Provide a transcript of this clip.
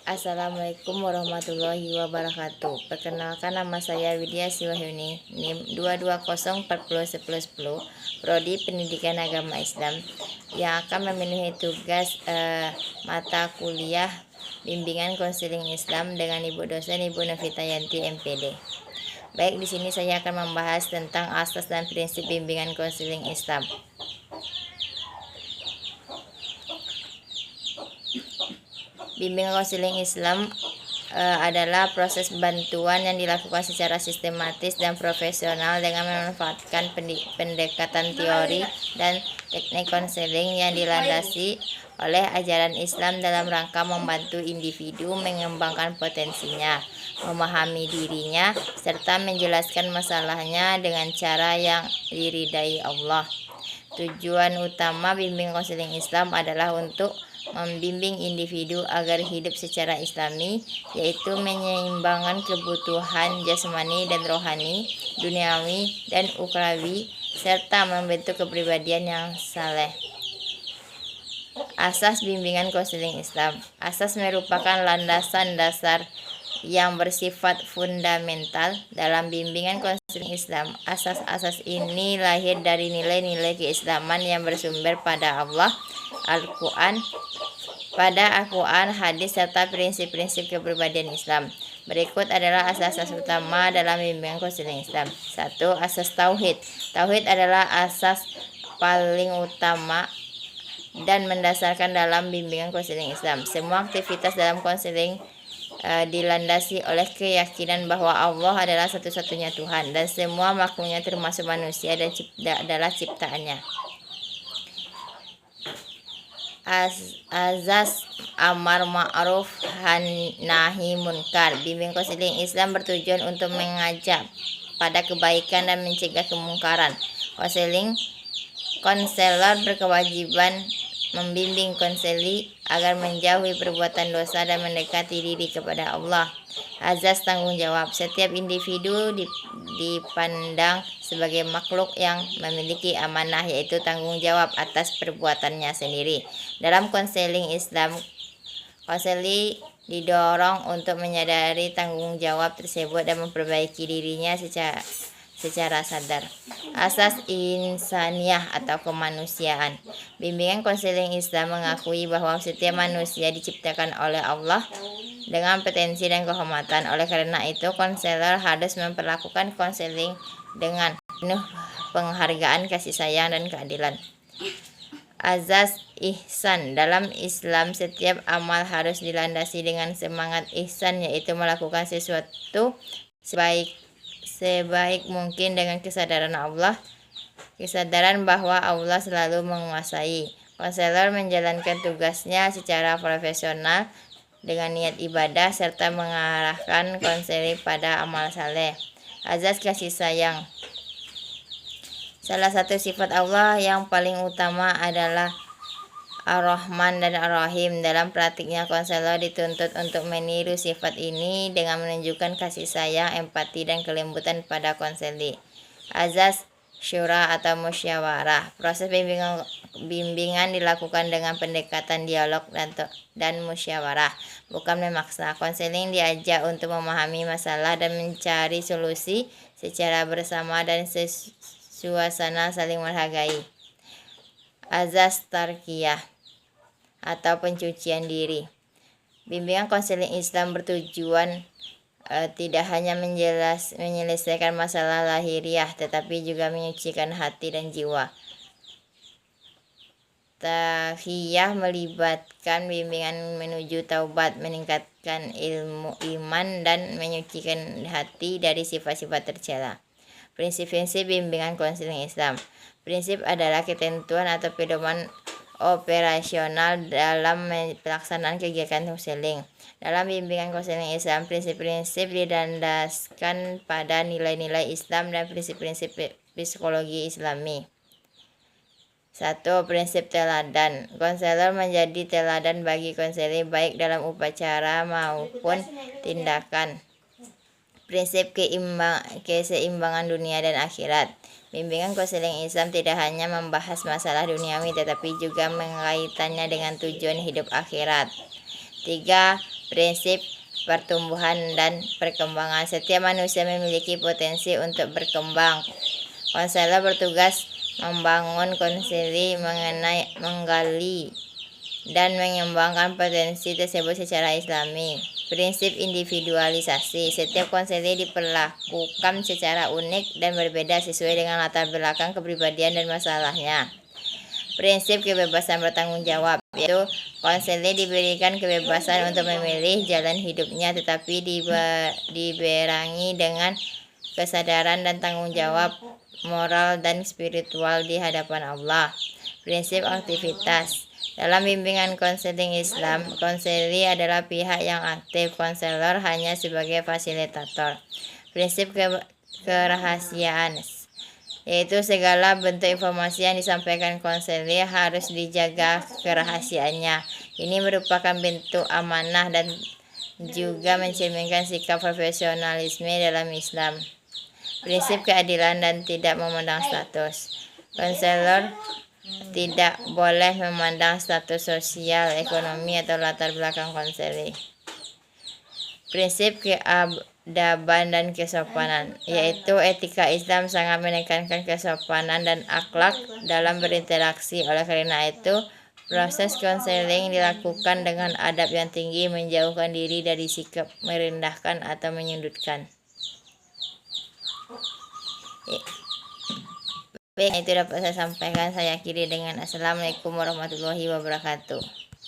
Assalamualaikum warahmatullahi wabarakatuh. Perkenalkan, nama saya Widya Siwahyuni, NIM 220401010, Prodi Pendidikan Agama Islam, yang akan memenuhi tugas mata kuliah bimbingan konseling Islam dengan Ibu dosen Ibu Novita Yanti MPD. Baik, di sini saya akan membahas tentang asas dan prinsip bimbingan konseling Islam. Bimbingan konseling Islam adalah proses bantuan yang dilakukan secara sistematis dan profesional dengan memanfaatkan pendekatan teori dan teknik konseling yang dilandasi oleh ajaran Islam dalam rangka membantu individu mengembangkan potensinya, memahami dirinya, serta menjelaskan masalahnya dengan cara yang diridai Allah. Tujuan utama bimbingan konseling Islam adalah untuk membimbing individu agar hidup secara islami, yaitu menyeimbangkan kebutuhan jasmani dan rohani, duniawi dan ukhrawi, serta membentuk kepribadian yang saleh. Asas bimbingan konseling Islam. Asas merupakan landasan dasar yang bersifat fundamental dalam bimbingan konseling Islam. Asas-asas ini lahir dari nilai-nilai keislaman yang bersumber pada Allah, Al-Quran, hadis, serta prinsip-prinsip kepribadian Islam. Berikut adalah asas-asas utama dalam bimbingan konseling Islam. 1. Asas tauhid. Tauhid adalah asas paling utama dan mendasarkan dalam bimbingan konseling Islam. Semua aktivitas dalam konseling dilandasi oleh keyakinan bahwa Allah adalah satu-satunya Tuhan dan semua makhluknya termasuk manusia dan adalah ciptaannya. Azas amar ma'ruf nahi munkar. Bimbingan konseling Islam bertujuan untuk mengajak pada kebaikan dan mencegah kemungkaran. Konselor berkewajiban membimbing konseli agar menjauhi perbuatan dosa dan mendekati diri kepada Allah. Azas tanggung jawab. Setiap individu dipandang sebagai makhluk yang memiliki amanah, yaitu tanggung jawab atas perbuatannya sendiri. Dalam konseling Islam, konseli didorong untuk menyadari tanggung jawab tersebut dan memperbaiki dirinya secara sadar. Asas insaniyah atau kemanusiaan. Bimbingan konseling Islam mengakui bahwa setiap manusia diciptakan oleh Allah dengan potensi dan kehormatan. Oleh karena itu, konselor harus memperlakukan konseling dengan penuh penghargaan, kasih sayang, dan keadilan. Azas ihsan. Dalam Islam, setiap amal harus dilandasi dengan semangat ihsan, yaitu melakukan sesuatu sebaik mungkin dengan kesadaran bahwa Allah selalu menguasai. Konselor menjalankan tugasnya secara profesional dengan niat ibadah serta mengarahkan konseli pada amal saleh. Azas kasih sayang. Salah satu sifat Allah yang paling utama adalah Ar-Rahman dan Ar-Rahim. Dalam praktiknya, konselor dituntut untuk meniru sifat ini dengan menunjukkan kasih sayang, empati, dan kelembutan pada konseli. Azas syura atau musyawarah. Proses bimbingan dilakukan dengan pendekatan dialog dan musyawarah, bukan memaksa. Konseling diajak untuk memahami masalah dan mencari solusi secara bersama dan suasana saling menghargai. Azas tarkiyah atau pencucian diri. Bimbingan konseling Islam bertujuan tidak hanya menyelesaikan masalah lahiriah, tetapi juga menyucikan hati dan jiwa. Tahiyah melibatkan bimbingan menuju taubat, meningkatkan ilmu iman, dan menyucikan hati dari sifat-sifat tercela. Prinsip-prinsip bimbingan konseling Islam. Prinsip adalah ketentuan atau pedoman operasional dalam pelaksanaan kegiatan konseling. Dalam bimbingan konseling Islam, prinsip-prinsip didasarkan pada nilai-nilai Islam dan prinsip-prinsip psikologi Islami. 1. Prinsip teladan. Konselor menjadi teladan bagi konseli baik dalam upacara maupun tindakan. Prinsip keseimbangan dunia dan akhirat. Bimbingan konseling Islam tidak hanya membahas masalah duniawi, tetapi juga mengaitannya dengan tujuan hidup akhirat. 3. Prinsip pertumbuhan dan perkembangan. Setiap manusia memiliki potensi untuk berkembang. Konselor bertugas membangun konseli mengenai menggali dan mengembangkan potensi tersebut secara islami. Prinsip individualisasi. Setiap konselor diperlakukan secara unik dan berbeda sesuai dengan latar belakang kepribadian dan masalahnya. Prinsip kebebasan bertanggung jawab, yaitu konselor diberikan kebebasan untuk memilih jalan hidupnya, tetapi dibarengi dengan kesadaran dan tanggung jawab moral dan spiritual di hadapan Allah. Prinsip aktivitas. Dalam bimbingan konseling Islam, konseli adalah pihak yang aktif, konselor hanya sebagai fasilitator. Prinsip kerahasiaan, yaitu segala bentuk informasi yang disampaikan konseli harus dijaga kerahasiaannya. Ini merupakan bentuk amanah dan juga mencerminkan sikap profesionalisme dalam Islam. Prinsip keadilan dan tidak memandang status. Konselor tidak boleh memandang status sosial, ekonomi, atau latar belakang konseli. Prinsip keadaban dan kesopanan, yaitu etika Islam sangat menekankan kesopanan dan akhlak dalam berinteraksi. Oleh karena itu, proses konseling dilakukan dengan adab yang tinggi, menjauhkan diri dari sikap merendahkan atau menyudutkan. Baik, itu dapat saya sampaikan. Saya akhiri dengan Assalamualaikum warahmatullahi wabarakatuh.